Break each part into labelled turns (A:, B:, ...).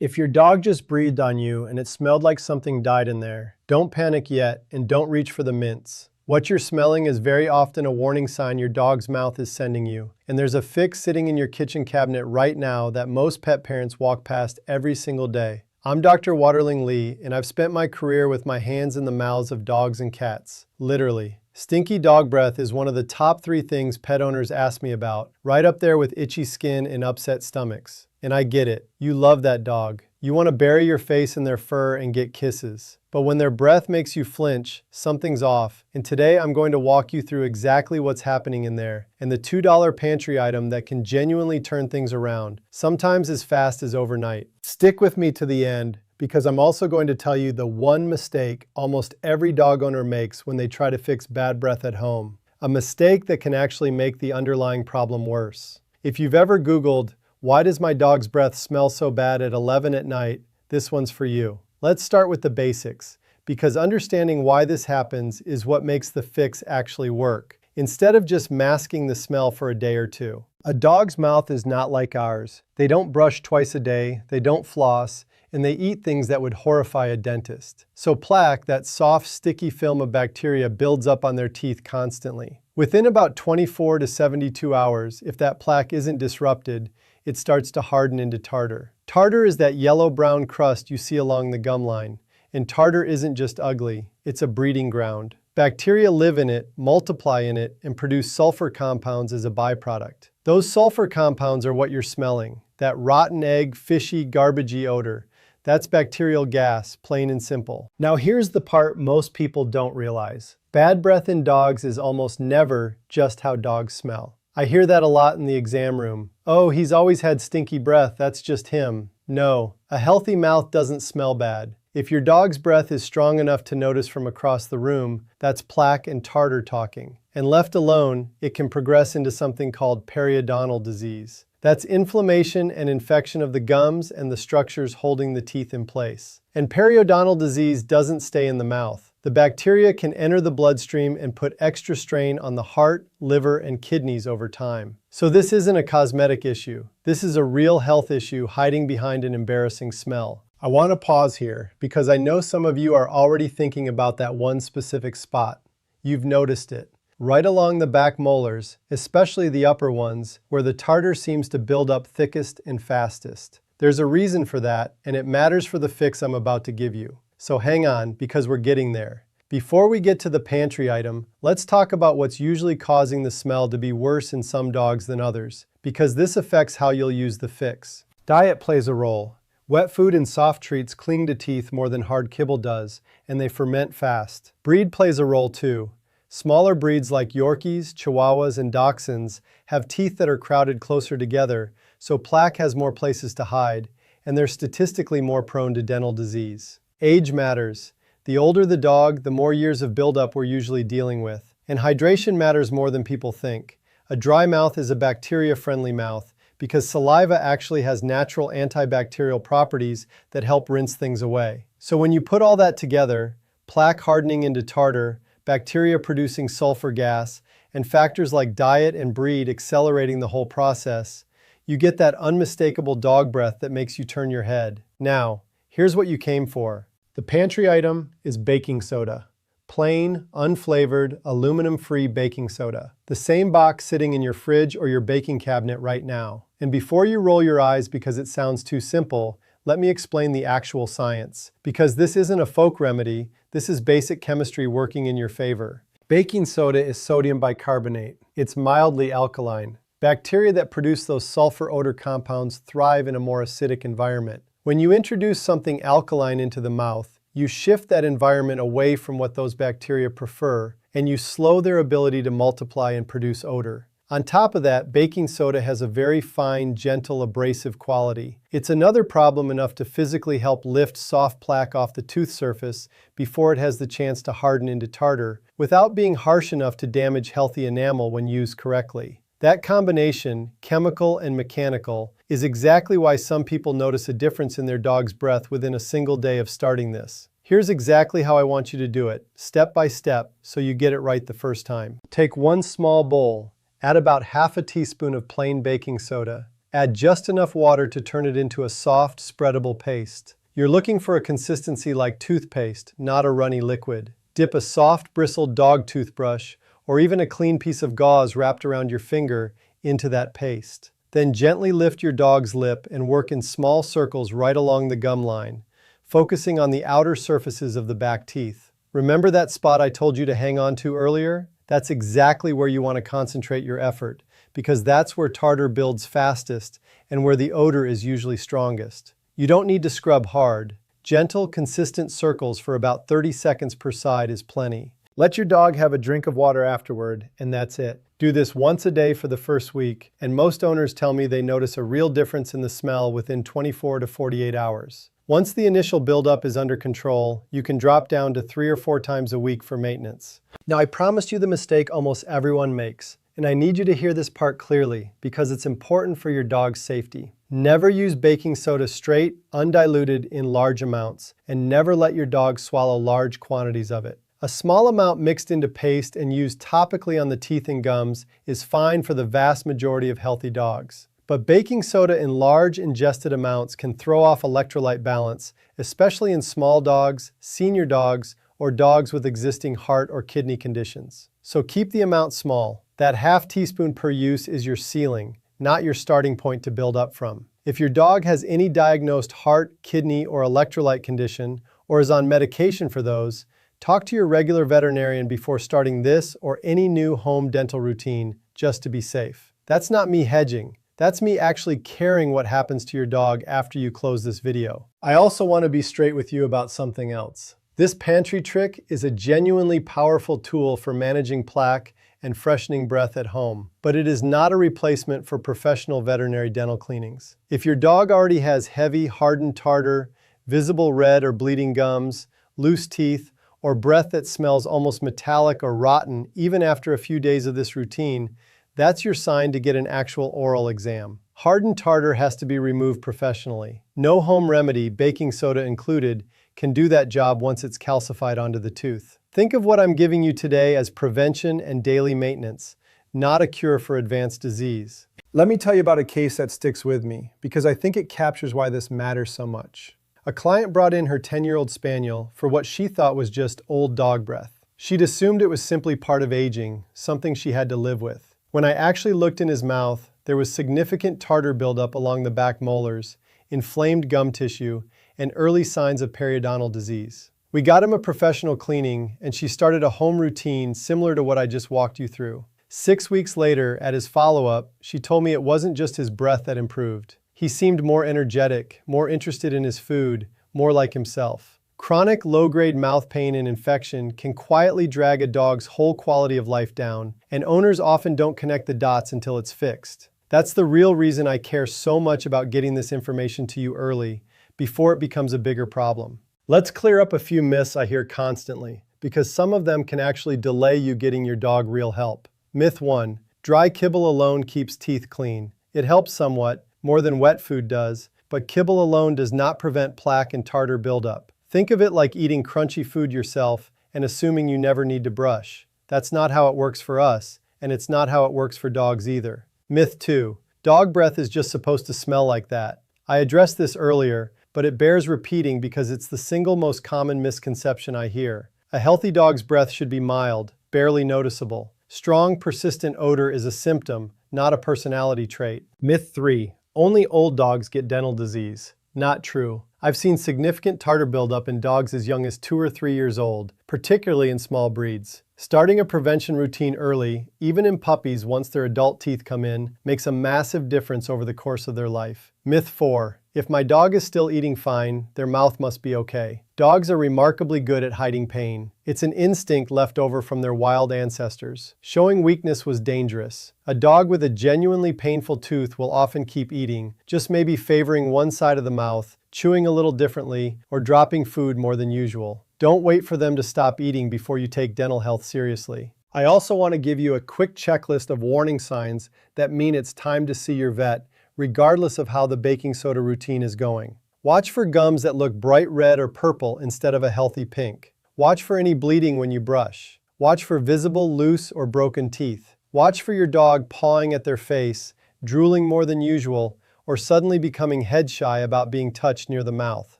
A: If your dog just breathed on you and it smelled like something died in there, don't panic yet and don't reach for the mints. What you're smelling is very often a warning sign your dog's mouth is sending you. And there's a fix sitting in your kitchen cabinet right now that most pet parents walk past every single day. I'm Dr. Waterling Lee, and I've spent my career with my hands in the mouths of dogs and cats. Literally. Stinky dog breath is one of the top 3 things pet owners ask me about, right up there with itchy skin and upset stomachs. And I get it. You love that dog. You want to bury your face in their fur and get kisses. But when their breath makes you flinch, something's off. And today I'm going to walk you through exactly what's happening in there and the $2 pantry item that can genuinely turn things around, sometimes as fast as overnight. Stick with me to the end, because I'm also going to tell you the one mistake almost every dog owner makes when they try to fix bad breath at home. A mistake that can actually make the underlying problem worse. If you've ever Googled, "Why does my dog's breath smell so bad at 11 at night?" this one's for you. Let's start with the basics, because understanding why this happens is what makes the fix actually work, instead of just masking the smell for a day or two. A dog's mouth is not like ours. They don't brush twice a day, they don't floss, and they eat things that would horrify a dentist. So plaque, that soft, sticky film of bacteria, builds up on their teeth constantly. Within about 24 to 72 hours, if that plaque isn't disrupted, it starts to harden into tartar. Tartar is that yellow-brown crust you see along the gum line. And tartar isn't just ugly, it's a breeding ground. Bacteria live in it, multiply in it, and produce sulfur compounds as a byproduct. Those sulfur compounds are what you're smelling. That rotten egg, fishy, garbagey odor. That's bacterial gas, plain and simple. Now here's the part most people don't realize. Bad breath in dogs is almost never just how dogs smell. I hear that a lot in the exam room. "Oh, he's always had stinky breath, that's just him." No, a healthy mouth doesn't smell bad. If your dog's breath is strong enough to notice from across the room, that's plaque and tartar talking. And left alone, it can progress into something called periodontal disease. That's inflammation and infection of the gums and the structures holding the teeth in place. And periodontal disease doesn't stay in the mouth. The bacteria can enter the bloodstream and put extra strain on the heart, liver, and kidneys over time. So this isn't a cosmetic issue. This is a real health issue hiding behind an embarrassing smell. I want to pause here because I know some of you are already thinking about that one specific spot. You've noticed it. Right along the back molars, especially the upper ones, where the tartar seems to build up thickest and fastest. There's a reason for that, and it matters for the fix I'm about to give you. So hang on, because we're getting there. Before we get to the pantry item, let's talk about what's usually causing the smell to be worse in some dogs than others, because this affects how you'll use the fix. Diet plays a role. Wet food and soft treats cling to teeth more than hard kibble does, and they ferment fast. Breed plays a role too. Smaller breeds like Yorkies, Chihuahuas, and Dachshunds have teeth that are crowded closer together, so plaque has more places to hide, and they're statistically more prone to dental disease. Age matters. The older the dog, the more years of buildup we're usually dealing with. And hydration matters more than people think. A dry mouth is a bacteria-friendly mouth because saliva actually has natural antibacterial properties that help rinse things away. So when you put all that together, plaque hardening into tartar, bacteria producing sulfur gas, and factors like diet and breed accelerating the whole process, you get that unmistakable dog breath that makes you turn your head. Now, here's what you came for. The pantry item is baking soda. Plain, unflavored, aluminum-free baking soda. The same box sitting in your fridge or your baking cabinet right now. And before you roll your eyes because it sounds too simple, let me explain the actual science. Because this isn't a folk remedy, this is basic chemistry working in your favor. Baking soda is sodium bicarbonate. It's mildly alkaline. Bacteria that produce those sulfur odor compounds thrive in a more acidic environment. When you introduce something alkaline into the mouth, you shift that environment away from what those bacteria prefer, and you slow their ability to multiply and produce odor. On top of that, baking soda has a very fine, gentle, abrasive quality. It's another problem enough to physically help lift soft plaque off the tooth surface before it has the chance to harden into tartar, without being harsh enough to damage healthy enamel when used correctly. That combination, chemical and mechanical, is exactly why some people notice a difference in their dog's breath within a single day of starting this. Here's exactly how I want you to do it, step by step, so you get it right the first time. Take one small bowl, add about half a teaspoon of plain baking soda, Add just enough water to turn it into a soft, spreadable paste. You're looking for a consistency like toothpaste, not a runny liquid. Dip a soft, bristled dog toothbrush, or even a clean piece of gauze wrapped around your finger, into that paste. Then gently lift your dog's lip and work in small circles right along the gum line, focusing on the outer surfaces of the back teeth. Remember that spot I told you to hang on to earlier? That's exactly where you want to concentrate your effort, because that's where tartar builds fastest and where the odor is usually strongest. You don't need to scrub hard. Gentle, consistent circles for about 30 seconds per side is plenty. Let your dog have a drink of water afterward, and that's it. Do this once a day for the first week, and most owners tell me they notice a real difference in the smell within 24 to 48 hours. Once the initial buildup is under control, you can drop down to 3 or 4 times a week for maintenance. Now, I promised you the mistake almost everyone makes, and I need you to hear this part clearly because it's important for your dog's safety. Never use baking soda straight, undiluted, in large amounts, and never let your dog swallow large quantities of it. A small amount mixed into paste and used topically on the teeth and gums is fine for the vast majority of healthy dogs. But baking soda in large ingested amounts can throw off electrolyte balance, especially in small dogs, senior dogs, or dogs with existing heart or kidney conditions. So keep the amount small. That half teaspoon per use is your ceiling, not your starting point to build up from. If your dog has any diagnosed heart, kidney, or electrolyte condition, or is on medication for those, talk to your regular veterinarian before starting this or any new home dental routine, just to be safe. That's not me hedging. That's me actually caring what happens to your dog after you close this video. I also want to be straight with you about something else. This pantry trick is a genuinely powerful tool for managing plaque and freshening breath at home, but it is not a replacement for professional veterinary dental cleanings. If your dog already has heavy, hardened tartar, visible red or bleeding gums, loose teeth, or breath that smells almost metallic or rotten even after a few days of this routine, that's your sign to get an actual oral exam. Hardened tartar has to be removed professionally. No home remedy, baking soda included, can do that job once it's calcified onto the tooth. Think of what I'm giving you today as prevention and daily maintenance, not a cure for advanced disease. Let me tell you about a case that sticks with me, because I think it captures why this matters so much. A client brought in her 10-year-old Spaniel for what she thought was just old dog breath. She'd assumed it was simply part of aging, something she had to live with. When I actually looked in his mouth, there was significant tartar buildup along the back molars, inflamed gum tissue, and early signs of periodontal disease. We got him a professional cleaning, and she started a home routine similar to what I just walked you through. 6 weeks later, at his follow-up, she told me it wasn't just his breath that improved. He seemed more energetic, more interested in his food, more like himself. Chronic low-grade mouth pain and infection can quietly drag a dog's whole quality of life down, and owners often don't connect the dots until it's fixed. That's the real reason I care so much about getting this information to you early, before it becomes a bigger problem. Let's clear up a few myths I hear constantly, because some of them can actually delay you getting your dog real help. Myth 1. Dry kibble alone keeps teeth clean. It helps somewhat, more than wet food does, but kibble alone does not prevent plaque and tartar buildup. Think of it like eating crunchy food yourself and assuming you never need to brush. That's not how it works for us, and it's not how it works for dogs either. Myth 2. Dog breath is just supposed to smell like that. I addressed this earlier, but it bears repeating because it's the single most common misconception I hear. A healthy dog's breath should be mild, barely noticeable. Strong, persistent odor is a symptom, not a personality trait. Myth 3. Only old dogs get dental disease. Not true. I've seen significant tartar buildup in dogs as young as 2 or 3 years old, particularly in small breeds. Starting a prevention routine early, even in puppies once their adult teeth come in, makes a massive difference over the course of their life. Myth 4. If my dog is still eating fine, their mouth must be okay. Dogs are remarkably good at hiding pain. It's an instinct left over from their wild ancestors. Showing weakness was dangerous. A dog with a genuinely painful tooth will often keep eating, just maybe favoring one side of the mouth, chewing a little differently, or dropping food more than usual. Don't wait for them to stop eating before you take dental health seriously. I also want to give you a quick checklist of warning signs that mean it's time to see your vet, regardless of how the baking soda routine is going. Watch for gums that look bright red or purple instead of a healthy pink. Watch for any bleeding when you brush. Watch for visible, loose, or broken teeth. Watch for your dog pawing at their face, drooling more than usual, or suddenly becoming head shy about being touched near the mouth.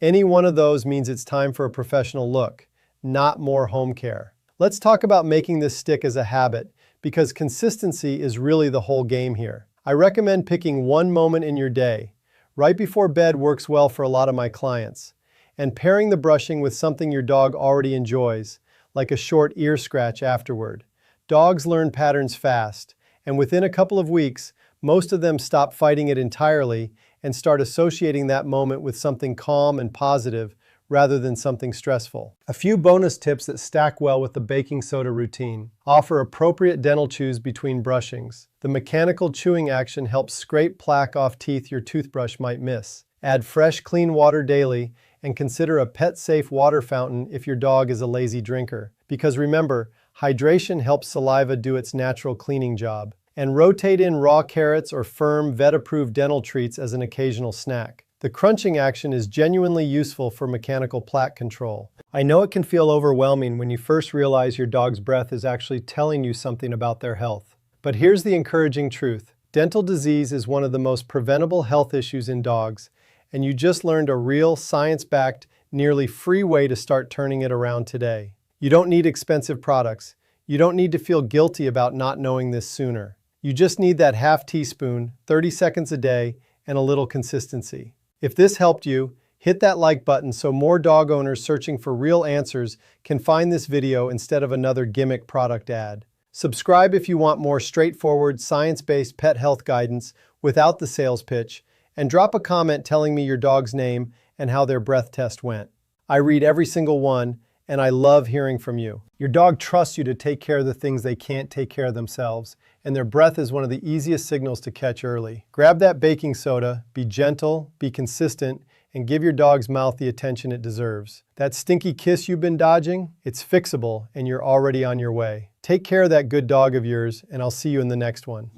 A: Any one of those means it's time for a professional look, not more home care. Let's talk about making this stick as a habit, because consistency is really the whole game here. I recommend picking one moment in your day. Right before bed works well for a lot of my clients. And pairing the brushing with something your dog already enjoys, like a short ear scratch afterward. Dogs learn patterns fast, and within a couple of weeks, most of them stop fighting it entirely and start associating that moment with something calm and positive rather than something stressful. A few bonus tips that stack well with the baking soda routine. Offer appropriate dental chews between brushings. The mechanical chewing action helps scrape plaque off teeth your toothbrush might miss. Add fresh, clean water daily, and consider a pet-safe water fountain if your dog is a lazy drinker. Because remember, hydration helps saliva do its natural cleaning job. And rotate in raw carrots or firm, vet-approved dental treats as an occasional snack. The crunching action is genuinely useful for mechanical plaque control. I know it can feel overwhelming when you first realize your dog's breath is actually telling you something about their health. But here's the encouraging truth. Dental disease is one of the most preventable health issues in dogs, and you just learned a real, science-backed, nearly free way to start turning it around today. You don't need expensive products. You don't need to feel guilty about not knowing this sooner. You just need that half teaspoon, 30 seconds a day, and a little consistency. If this helped you, hit that like button so more dog owners searching for real answers can find this video instead of another gimmick product ad. Subscribe if you want more straightforward, science-based pet health guidance without the sales pitch, and drop a comment telling me your dog's name and how their breath test went. I read every single one, and I love hearing from you. Your dog trusts you to take care of the things they can't take care of themselves, and their breath is one of the easiest signals to catch early. Grab that baking soda, be gentle, be consistent, and give your dog's mouth the attention it deserves. That stinky kiss you've been dodging, it's fixable, and you're already on your way. Take care of that good dog of yours, and I'll see you in the next one.